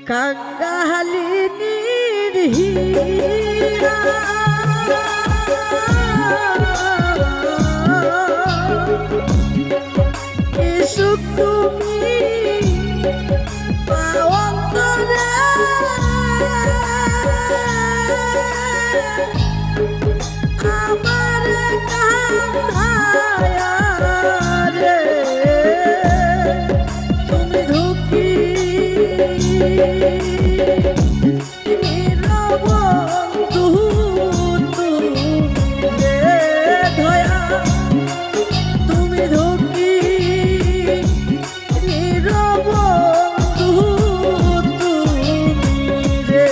কাঙ্গালিনীর হীরা কি সুখ তুমি পাও অন্তরে আমার কান্ধায়া রে তুমি ধুকি নীরবন্ধু তুমি রে ধয়া তুমি ধুকি নীরবন্ধু তুমি রে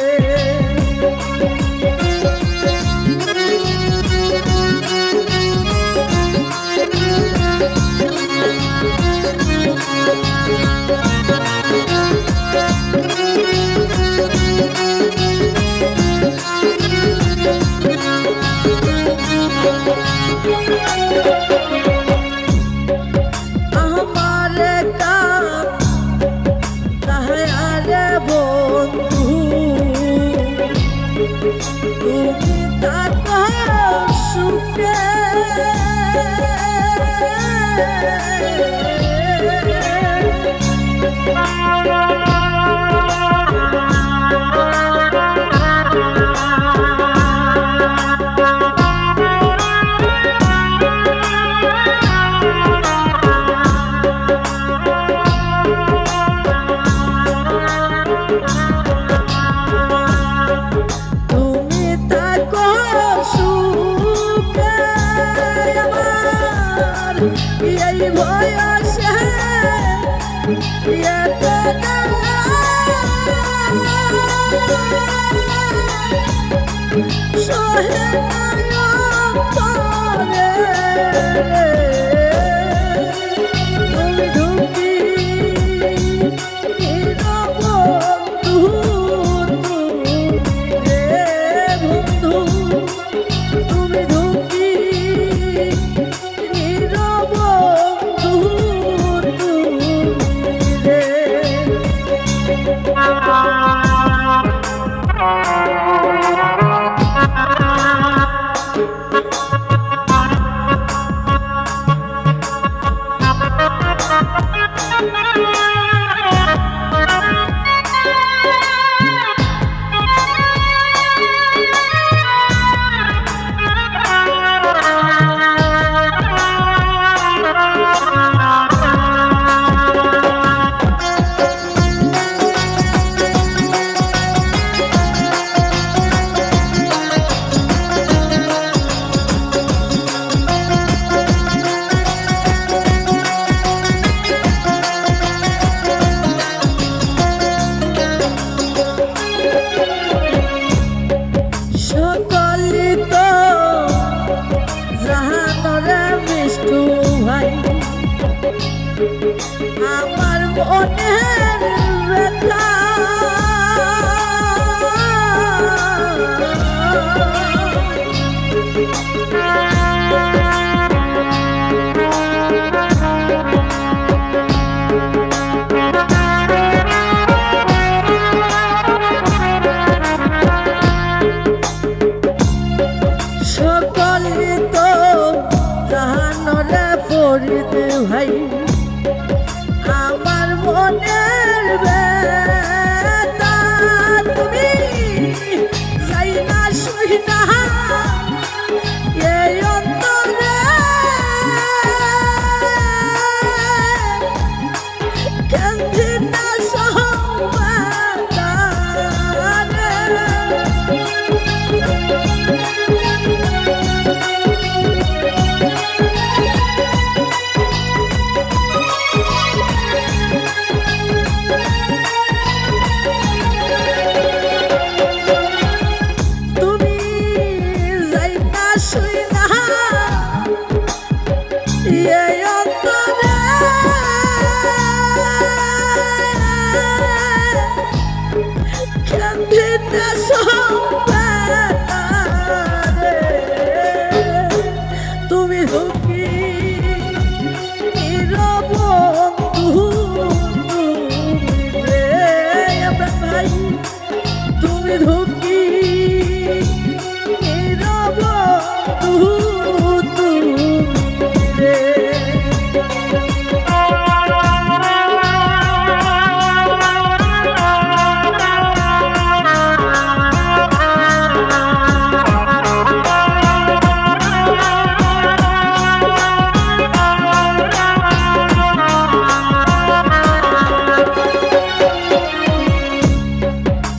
তুমি থাকো সুখে এই বয়সে এত সহে পরে তুমি ঢুকি বন্ধু তুমি রে বন্ধু তুমি ঢুকি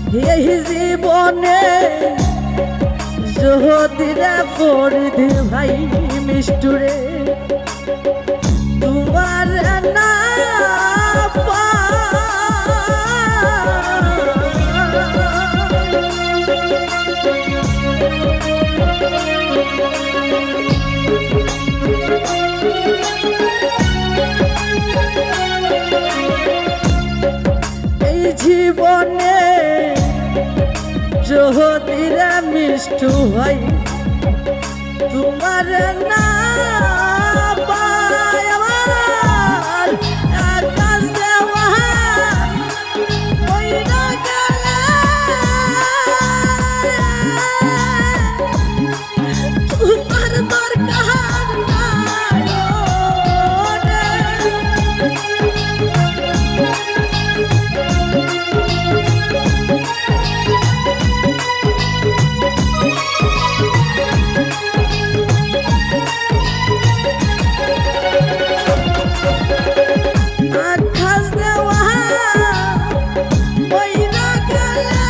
এই জীবনে জহদিরা ফরিদে ভাই মিষ্টুরে তোমার না এই জীবনে জহদিরা মিষ্টু ভাই তোমার না পায় আমার আকাশ দেওয়া ওই না গেলে তোমার দরকার নাই রে। আকাশ দেওয়া ওই না গেলে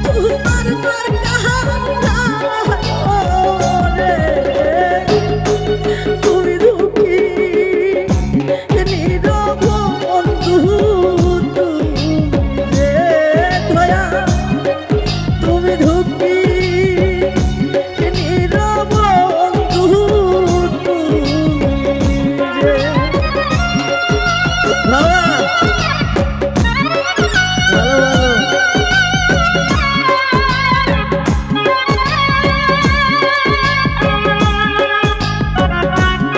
তোমার দরকার নাই রে। তুমি দুঃখী নীরব বন্ধু তুমি রে দয়া তুমি দুঃখী নীরব বন্ধু তুমি রে বাবা ভালো ভালো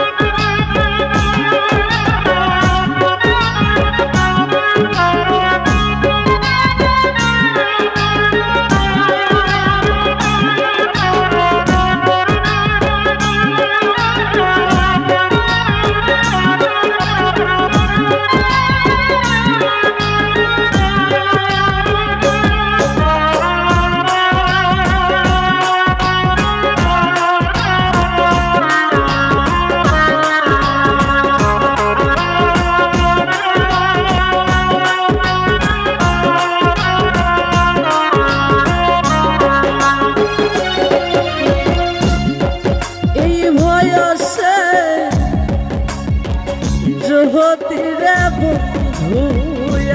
এই বয়সে জগতিরে বন্ধু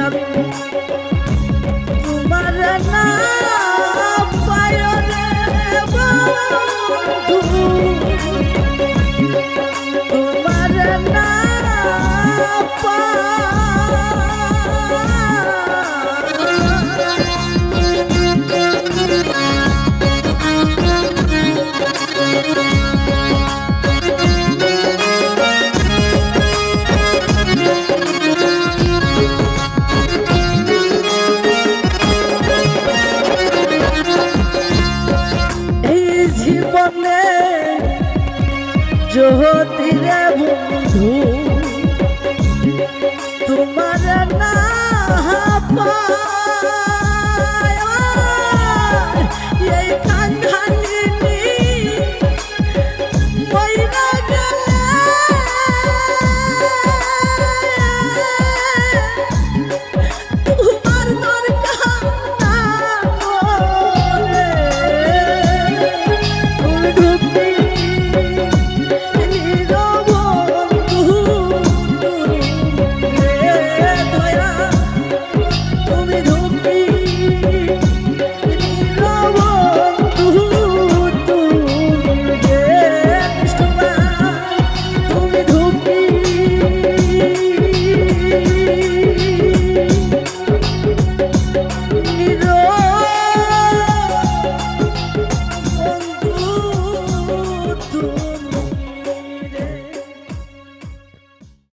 আমি তোমার না পায় রে বন্ধু তোমার না এই জীবনে জহতিরে বন্ধু তোমার